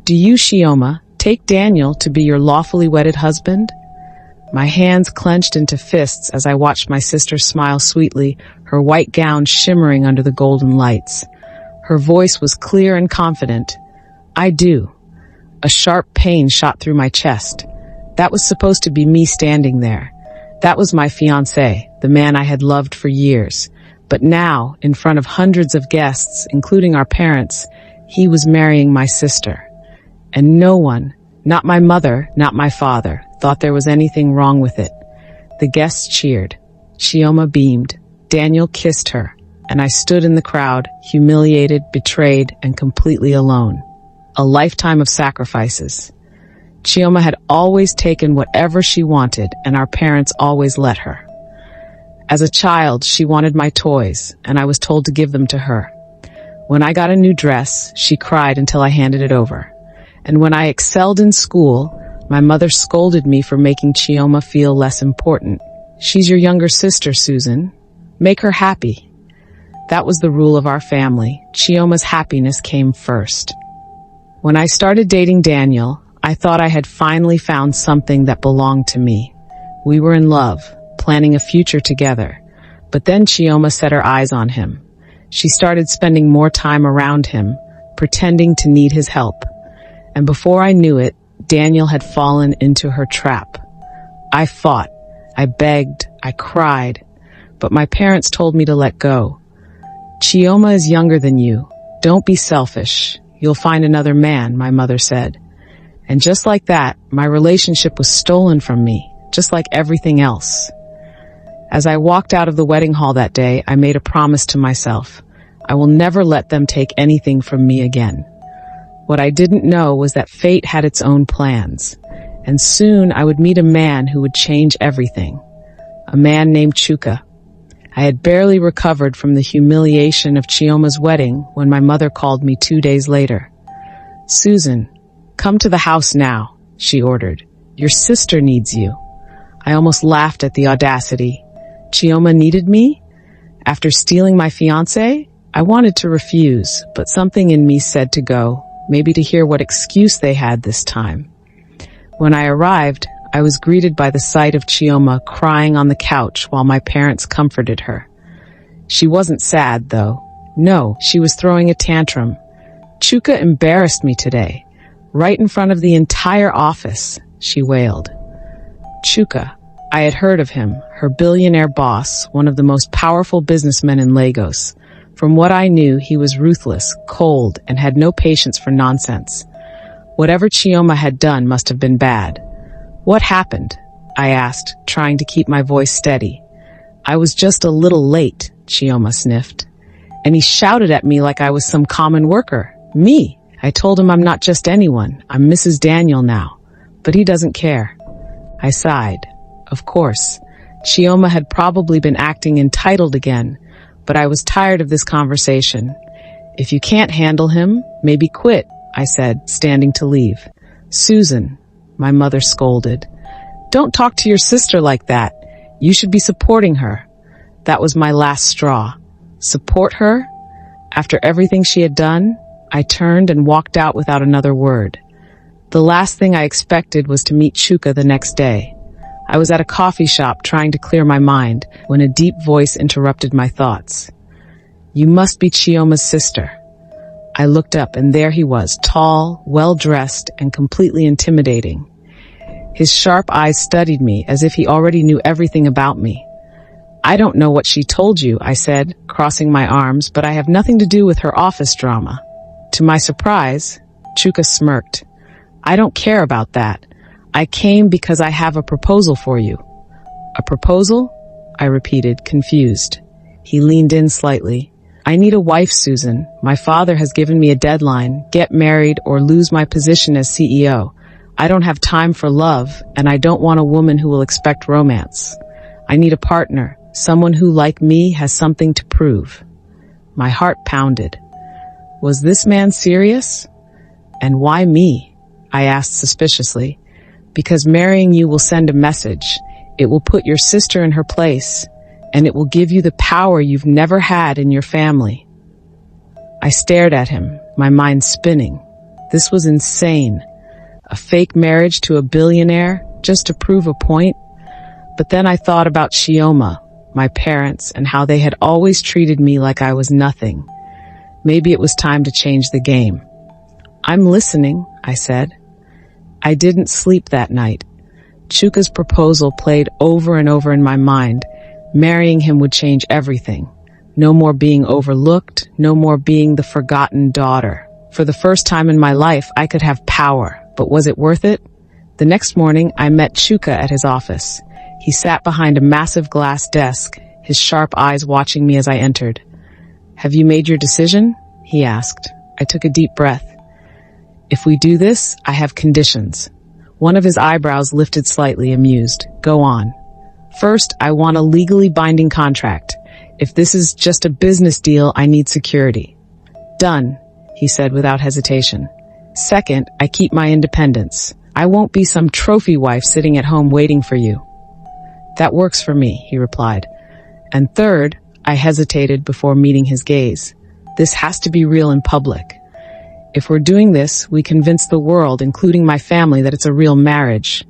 Do you, Chioma, take Daniel to be your lawfully wedded husband? My hands clenched into fists as I watched my sister smile sweetly, her white gown shimmering under the golden lights. Her voice was clear and confident. I do. A sharp pain shot through my chest. That was supposed to be me standing there. That was my fiancé, the man I had loved for years. But now, in front of hundreds of guests, including our parents, he was marrying my sister. And no one, not my mother, not my father, thought there was anything wrong with it. The guests cheered. Chioma beamed. Daniel kissed her, and I stood in the crowd, humiliated, betrayed, and completely alone. A lifetime of sacrifices. Chioma had always taken whatever she wanted, and our parents always let her. As a child, she wanted my toys, and I was told to give them to her. When I got a new dress, she cried until I handed it over. And when I excelled in school, my mother scolded me for making Chioma feel less important. She's your younger sister, Susan. Make her happy. That was the rule of our family. Chioma's happiness came first. When I started dating Daniel, I thought I had finally found something that belonged to me. We were in love, planning a future together. But then Chioma set her eyes on him. She started spending more time around him, pretending to need his help. And before I knew it, Daniel had fallen into her trap. I fought. I begged. I cried. But my parents told me to let go. Chioma is younger than you. Don't be selfish. You'll find another man, my mother said. And just like that, my relationship was stolen from me, just like everything else. As I walked out of the wedding hall that day, I made a promise to myself. I will never let them take anything from me again. What I didn't know was that fate had its own plans, and soon I would meet a man who would change everything. A man named Chuka. I had barely recovered from the humiliation of Chioma's wedding when my mother called me 2 days later. Susan, come to the house now, she ordered. Your sister needs you. I almost laughed at the audacity. Chioma needed me? After stealing my fiancé? I wanted to refuse, but something in me said to go. Maybe to hear what excuse they had this time. When I arrived, I was greeted by the sight of Chioma crying on the couch while my parents comforted her. She wasn't sad, though. No, she was throwing a tantrum. Chuka embarrassed me today, right in front of the entire office, she wailed. Chuka. I had heard of him, her billionaire boss, one of the most powerful businessmen in Lagos. From what I knew, he was ruthless, cold, and had no patience for nonsense. Whatever Chioma had done must have been bad. What happened? I asked, trying to keep my voice steady. I was just a little late, Chioma sniffed. And he shouted at me like I was some common worker. Me. I told him I'm not just anyone. I'm Mrs. Daniel now. But he doesn't care. I sighed. Of course. Chioma had probably been acting entitled again. But I was tired of this conversation. If you can't handle him, maybe quit, I said, standing to leave. Susan, my mother scolded. Don't talk to your sister like that. You should be supporting her. That was my last straw. Support her? After everything she had done, I turned and walked out without another word. The last thing I expected was to meet Chuka the next day. I was at a coffee shop trying to clear my mind when a deep voice interrupted my thoughts. You must be Chioma's sister. I looked up and there he was, tall, well-dressed, and completely intimidating. His sharp eyes studied me as if he already knew everything about me. I don't know what she told you, I said, crossing my arms, but I have nothing to do with her office drama. To my surprise, Chuka smirked. I don't care about that. I came because I have a proposal for you. A proposal? I repeated, confused. He leaned in slightly. I need a wife, Susan. My father has given me a deadline. Get married or lose my position as CEO. I don't have time for love, and I don't want a woman who will expect romance. I need a partner, someone who, like me, has something to prove. My heart pounded. Was this man serious? And why me? I asked suspiciously. Because marrying you will send a message. It will put your sister in her place, and it will give you the power you've never had in your family. I stared at him, my mind spinning. This was insane. A fake marriage to a billionaire just to prove a point? But then I thought about Chioma, my parents, and how they had always treated me like I was nothing. Maybe it was time to change the game. "I'm listening," I said. I didn't sleep that night. Chuka's proposal played over and over in my mind. Marrying him would change everything. No more being overlooked, no more being the forgotten daughter. For the first time in my life, I could have power, but was it worth it? The next morning, I met Chuka at his office. He sat behind a massive glass desk, his sharp eyes watching me as I entered. "Have you made your decision?" he asked. I took a deep breath. "If we do this, I have conditions." One of his eyebrows lifted slightly, amused. "Go on." "First, I want a legally binding contract. If this is just a business deal, I need security." "Done," he said without hesitation. "Second, I keep my independence. I won't be some trophy wife sitting at home waiting for you." "That works for me," he replied. "And third," I hesitated before meeting his gaze, "this has to be real in public. If we're doing this, we convince the world, including my family, that it's a real marriage."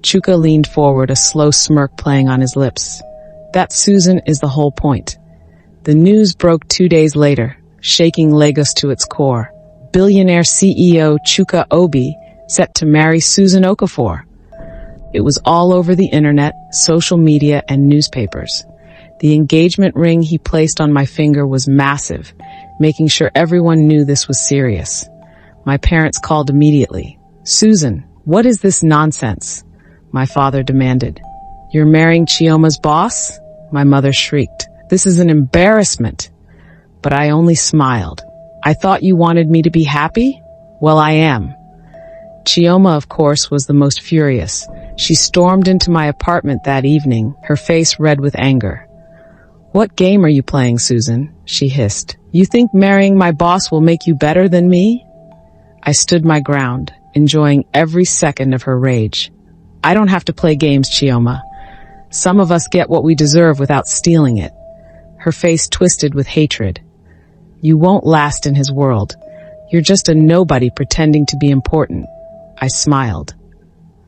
Chuka leaned forward, a slow smirk playing on his lips. "That, Susan, is the whole point." The news broke 2 days later, shaking Lagos to its core. Billionaire CEO Chuka Obi set to marry Susan Okafor. It was all over the internet, social media, and newspapers. The engagement ring he placed on my finger was massive, making sure everyone knew this was serious. My parents called immediately. "Susan, what is this nonsense?" my father demanded. "You're marrying Chioma's boss?" my mother shrieked. "This is an embarrassment." But I only smiled. "I thought you wanted me to be happy? Well, I am." Chioma, of course, was the most furious. She stormed into my apartment that evening, her face red with anger. "What game are you playing, Susan?" she hissed. "You think marrying my boss will make you better than me?" I stood my ground, enjoying every second of her rage. "I don't have to play games, Chioma. Some of us get what we deserve without stealing it." Her face twisted with hatred. "You won't last in his world. You're just a nobody pretending to be important." I smiled.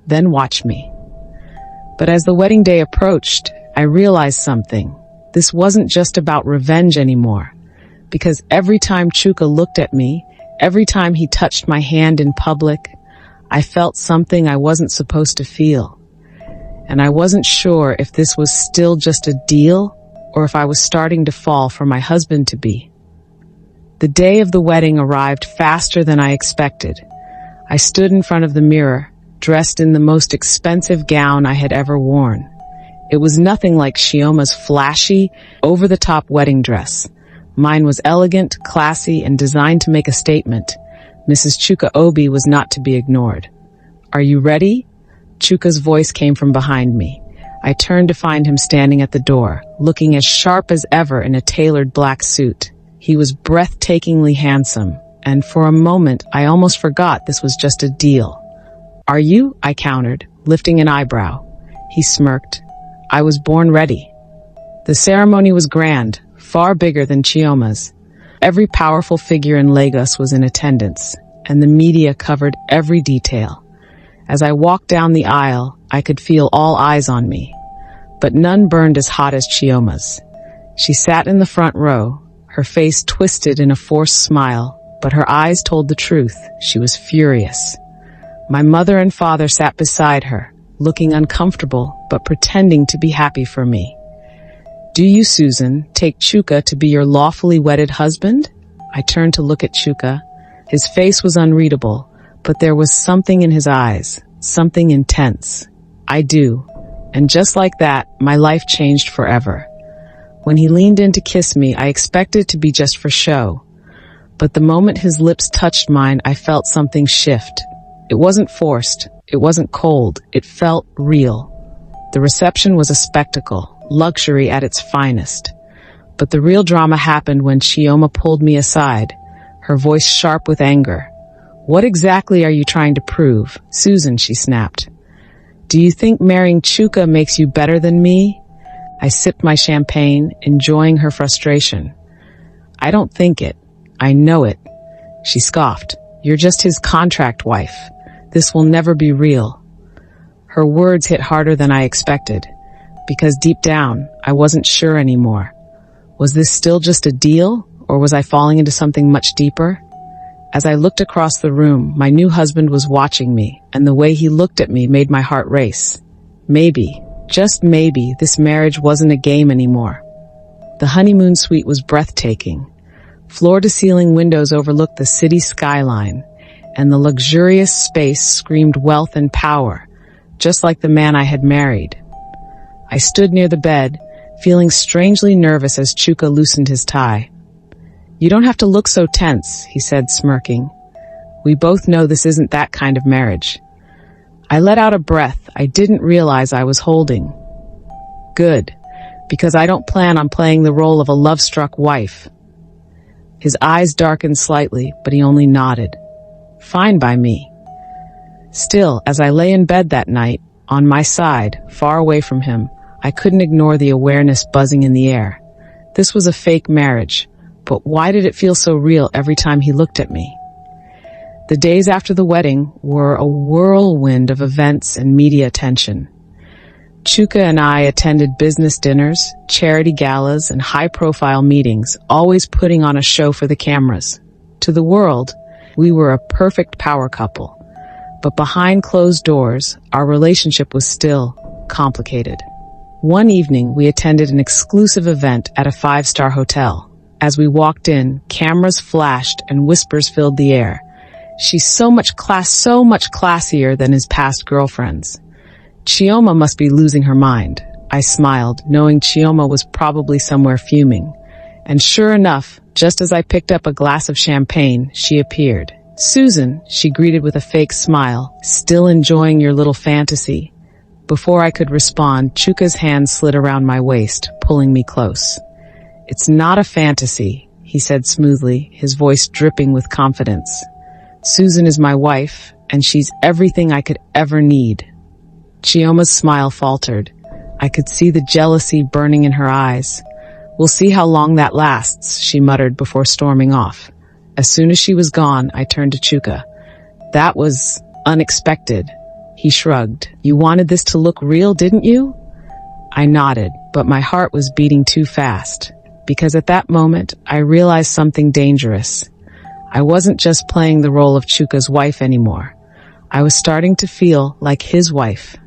"Then watch me." But as the wedding day approached, I realized something. This wasn't just about revenge anymore. Because every time Chuka looked at me, every time he touched my hand in public, I felt something I wasn't supposed to feel. And I wasn't sure if this was still just a deal or if I was starting to fall for my husband-to-be. The day of the wedding arrived faster than I expected. I stood in front of the mirror, dressed in the most expensive gown I had ever worn. It was nothing like Chioma's flashy, over-the-top wedding dress. Mine was elegant, classy, and designed to make a statement. Mrs. Chuka Obi was not to be ignored. "Are you ready?" Chuka's voice came from behind me. I turned to find him standing at the door, looking as sharp as ever in a tailored black suit. He was breathtakingly handsome, and for a moment I almost forgot this was just a deal. "Are you?" I countered, lifting an eyebrow. He smirked. "I was born ready." The ceremony was grand, far bigger than Chioma's. Every powerful figure in Lagos was in attendance, and the media covered every detail. As I walked down the aisle, I could feel all eyes on me, but none burned as hot as Chioma's. She sat in the front row, her face twisted in a forced smile, but her eyes told the truth. She was furious. My mother and father sat beside her, looking uncomfortable, but pretending to be happy for me. "Do you, Susan, take Chuka to be your lawfully wedded husband?" I turned to look at Chuka. His face was unreadable, but there was something in his eyes, something intense. "I do." And just like that, my life changed forever. When he leaned in to kiss me, I expected it to be just for show. But the moment his lips touched mine, I felt something shift. It wasn't forced. It wasn't cold. It felt real. The reception was a spectacle, luxury at its finest. But the real drama happened when Chioma pulled me aside, her voice sharp with anger. "What exactly are you trying to prove, Susan?" she snapped. "Do you think marrying Chuka makes you better than me?" I sipped my champagne, enjoying her frustration. "I don't think it. I know it." She scoffed. You're just his contract wife. This will never be real." Her words hit harder than I expected, because deep down, I wasn't sure anymore. Was this still just a deal, or was I falling into something much deeper? As I looked across the room, my new husband was watching me, and the way he looked at me made my heart race. Maybe, just maybe, this marriage wasn't a game anymore. The honeymoon suite was breathtaking. Floor-to-ceiling windows overlooked the city skyline, and the luxurious space screamed wealth and power, just like the man I had married. I stood near the bed, feeling strangely nervous as Chuka loosened his tie. "You don't have to look so tense," he said, smirking. "We both know this isn't that kind of marriage." I let out a breath I didn't realize I was holding. Good, because I don't plan on playing the role of a love-struck wife. His eyes darkened slightly, but he only nodded. Fine by me. Still, as I lay in bed that night, on my side, far away from him, I couldn't ignore the awareness buzzing in the air. This was a fake marriage, but why did it feel so real every time he looked at me? The days after the wedding were a whirlwind of events and media attention. Chuka and I attended business dinners, charity galas, and high-profile meetings, always putting on a show for the cameras. To the world, we were a perfect power couple. But behind closed doors, our relationship was still complicated. One evening, we attended an exclusive event at a 5-star hotel. As we walked in, cameras flashed and whispers filled the air. "She's so much classier than his past girlfriends. Chioma must be losing her mind." I smiled, knowing Chioma was probably somewhere fuming. And sure enough, just as I picked up a glass of champagne, she appeared. "Susan," she greeted with a fake smile, "still enjoying your little fantasy?" Before I could respond, Chuka's hand slid around my waist, pulling me close. "It's not a fantasy," he said smoothly, his voice dripping with confidence. "Susan is my wife, and she's everything I could ever need." Chioma's smile faltered. I could see the jealousy burning in her eyes. "We'll see how long that lasts," she muttered before storming off. As soon as she was gone, I turned to Chuka. "That was unexpected." He shrugged. "You wanted this to look real, didn't you?" I nodded, but my heart was beating too fast, because at that moment, I realized something dangerous. I wasn't just playing the role of Chuka's wife anymore. I was starting to feel like his wife.